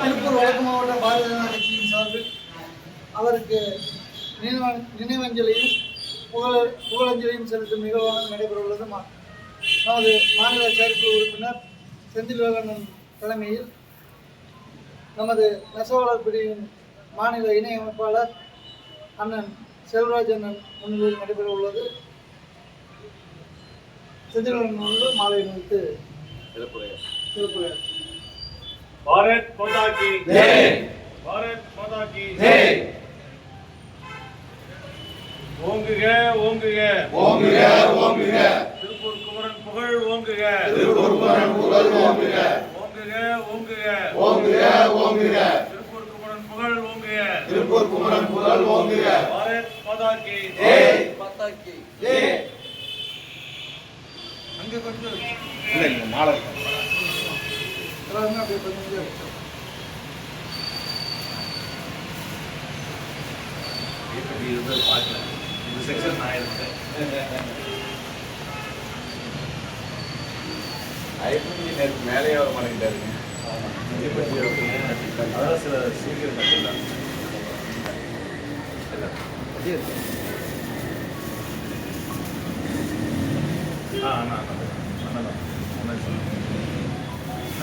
திருப்பூர் வடக்கு மாவட்ட பாரதிய ஜனதா கட்சியின் சார்பில் அவருக்கு நினைவஞ்சலியும் புகழஞ்சலியும் செலுத்தும் நிகழ்வானது நடைபெறவுள்ளது. நமது மாநில செயற்குழு உறுப்பினர் செந்தில்வேலன் தலைமையில் நமது நெசவாளர் பிரிவின் மாநில இணையமைப்பாளர் அண்ணன் செல்வராஜ் அண்ணன் முன்னிலையில் நடைபெற உள்ளது. செந்தில்வேலன் மாலை நிறுத்து சிறப்புரையார். भारत माता की जय, भारत माता की जय. ஓங்குக ஓங்குக ஓங்குக ஓங்குக திருப்பூர் குமரன் புகழ் ஓங்குக திருப்பூர் குமரன் புகழ் ஓங்குக ஓங்குக ஓங்குக ஓங்குக ஓங்குக திருப்பூர் குமரன் புகழ் ஓங்குக திருப்பூர் குமரன் புகழ் ஓங்குக. பாரத் மாதா கி ஜெய் மாதா கி ஜெய். அங்கே கொஞ்சம் இல்ல இங்க மாலை எல்லாருமே அப்படியே கொஞ்சம் பார்க்கல இந்த செக்ஷன் நான் இருக்கேன். ஐபி நேற்று மேலேயே வர மாட்டேங்கிறாருங்க. அதான் சில சீக்கிரம் கட்டிடலாம்.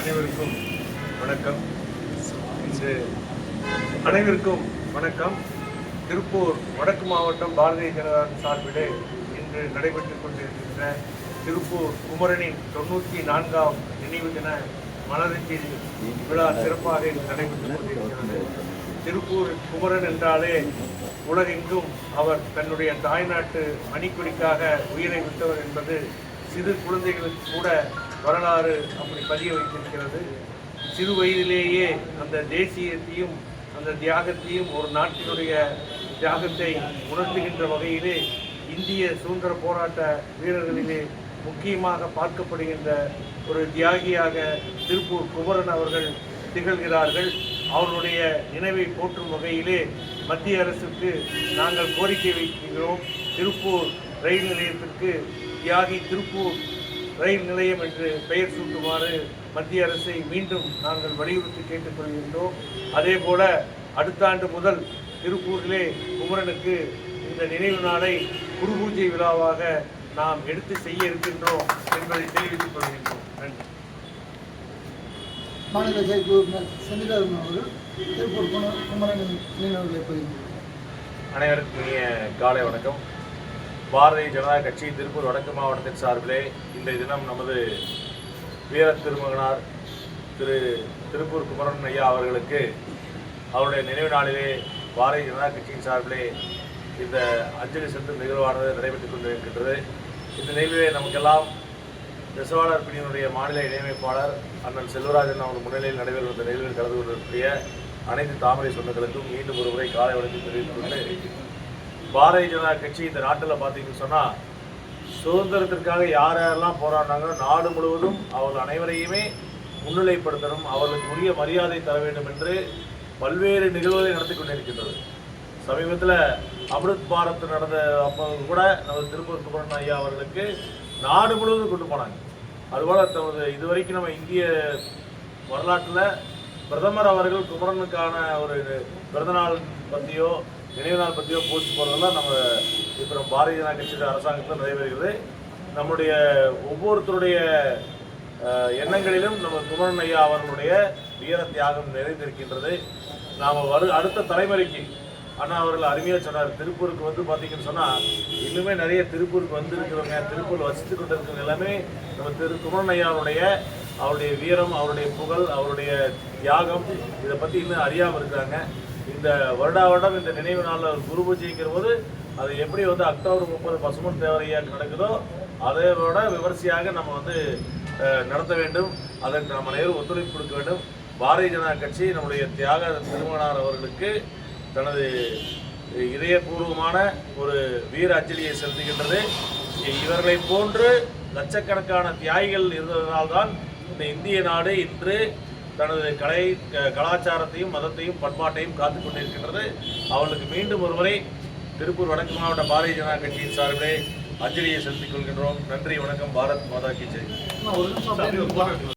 அனைவருக்கும் வணக்கம். இன்று அனைவருக்கும் வணக்கம். திருப்பூர் வடக்கு மாவட்டம் பாரதிய ஜனதா சார்பிலே இன்று நடைபெற்றுக் கொண்டிருக்கின்ற திருப்பூர் குமரனின் 94ஆம் நினைவு தின மலரஞ்சலி விழா சிறப்பாக நடைபெற்றுக் கொண்டிருக்கிறது. திருப்பூர் குமரன் என்றாலே உலகெங்கும் அவர் தன்னுடைய தாய்நாட்டு மணிக்கொடிக்காக உயிரை விட்டவர் என்பது சிறு குழந்தைகளுக்கு கூட வரலாறு அப்படி பதிய வைத்திருக்கிறது. சிறு வயதிலேயே அந்த தேசியத்தையும் அந்த தியாகத்தையும் ஒரு நாட்டினுடைய தியாகத்தை உணர்த்துகின்ற வகையிலே இந்திய சுதந்திர போராட்ட வீரர்களிலே முக்கியமாக பார்க்கப்படுகின்ற ஒரு தியாகியாக திருப்பூர் குமரன் அவர்கள் திகழ்கிறார்கள். அவர்களுடைய நினைவை போற்றும் வகையிலே மத்திய அரசுக்கு நாங்கள் கோரிக்கை வைக்கிறோம். திருப்பூர் ரயில் நிலையத்திற்கு தியாகி திருப்பூர் ரயில் நிலையம் என்று பெயர் சூட்டுமாறு மத்திய அரசை மீண்டும் நாங்கள் வலியுறுத்தி கேட்டுக்கொள்கின்றோம். அதே போல அடுத்த ஆண்டு முதல் திருப்பூரிலே குமரனுக்கு இந்த நினைவு நாளை குருபூஜை விழாவாக நாம் எடுத்து செய்ய இருக்கின்றோம் என்பதை தெரிவித்துக் கொள்கின்றோம். நன்றி. மாநில செயற்குழு உறுப்பினர் செந்தில்வேலன் அவர்கள் திருப்பூர் குமரனின் நினைவுகளை பகிர்ந்தார். அனைவருக்கும் இனிய காலை வணக்கம். பாரதிய ஜனதா கட்சி திருப்பூர் வடக்கு மாவட்டத்தின் சார்பிலே இன்றைய தினம் நமது வீர திருமகனார் திருப்பூர் குமரன் ஐயா அவர்களுக்கு அவருடைய நினைவு நாளிலே பாரதிய ஜனதா கட்சியின் சார்பிலே இந்த அஞ்சலி செலுத்தும் நிகழ்வானது நடைபெற்றுக் கொண்டிருக்கின்றது. இந்த நிகழ்விலே நமக்கெல்லாம் நெசவாளர் பிரிவினுடைய மாநில இணையமைப்பாளர் அண்ணன் செல்வராஜன் அவர்கள் முன்னிலையில் நடைபெறும் இந்த நிகழ்வில் கலந்து கொண்டிருக்கிற அனைத்து தாமரை சொந்தங்களுக்கும் மீண்டும் ஒரு முறை காலை வணக்கம் தெரிவித்துக் கொண்டு, பாரதிய ஜனதா கட்சி இந்த நாட்டில் பார்த்தீங்கன்னு சொன்னால் சுதந்திரத்திற்காக யார் யாரெல்லாம் போராடினாங்களோ நாடு முழுவதும் அவர்கள் அனைவரையுமே முன்னிலைப்படுத்தணும், அவர்களுக்கு உரிய மரியாதை தர வேண்டும் என்று பல்வேறு நிகழ்வுகளை நடத்தி கொண்டிருக்கின்றது. சமீபத்தில் அமிர்த் பாரத் நடந்த அப்போ கூட நமது திருப்பூர் குமரன் ஐயா அவர்களுக்கு நாடு முழுவதும் கொண்டு போனாங்க. அதுபோல் தமது இதுவரைக்கும் நம்ம இந்திய வரலாற்றில் பிரதமர் அவர்கள் குமரனுக்கான ஒரு பிறந்தநாள் பற்றியோ நினைவு நாள் பற்றியோ போஸ்ட் போகிறதெல்லாம் நம்ம இப்போ நம்ம பாரதிய ஜனதா கட்சியோட அரசாங்கத்தில் நடைபெறுகிறது. நம்முடைய ஒவ்வொருத்தருடைய எண்ணங்களிலும் நம்ம குமரன் ஐயா அவர்களுடைய வீர தியாகம் நிறைந்திருக்கின்றது. நாம் அடுத்த தலைமுறைக்கு அண்ணா அவர்கள் அருமையாக சொன்னார். திருப்பூருக்கு வந்து பார்த்தீங்கன்னு சொன்னால் இன்னுமே நிறைய திருப்பூருக்கு வந்திருக்கிறவங்க, திருப்பூர் வசித்து கொண்டு இருக்கிறவங்க எல்லாமே நம்ம குமரன் ஐயாவுடைய அவருடைய வீரம், அவருடைய புகழ், அவருடைய தியாகம் இதை பற்றி இன்னும் அறியாமல் இருக்கிறாங்க. இந்த வருடம் இந்த நினைவு நாளில் குரு பூஜைக்கிற போது அது எப்படி வந்து அக்டோபர் 30 பசுமன் தேவரையாக்கு நடக்குதோ அதை விட விமர்சையாக நம்ம வந்து நடத்த வேண்டும். அதற்கு நம்ம அனைவரும் ஒத்துழைப்பு கொடுக்க வேண்டும். பாரதிய ஜனதா கட்சி நம்முடைய தியாக திருமகனார் அவர்களுக்கு தனது இதயபூர்வமான ஒரு வீர அஞ்சலியை செலுத்துகின்றது. இவர்களை போன்று லட்சக்கணக்கான தியாகிகள் இருந்ததனால்தான் இந்த இந்திய நாடு இன்று தனது கலாச்சாரத்தையும் மதத்தையும் பண்பாட்டையும் காத்துக் கொண்டிருக்கின்றது. அவர்களுக்கு மீண்டும் ஒருமுறை திருப்பூர் வடக்கு மாவட்ட பாரதிய ஜனதா கட்சியின் சார்பிலே அஞ்சலியை செலுத்திக் கொள்கின்றோம். நன்றி, வணக்கம். பாரத் மாதா கி ஜெய்.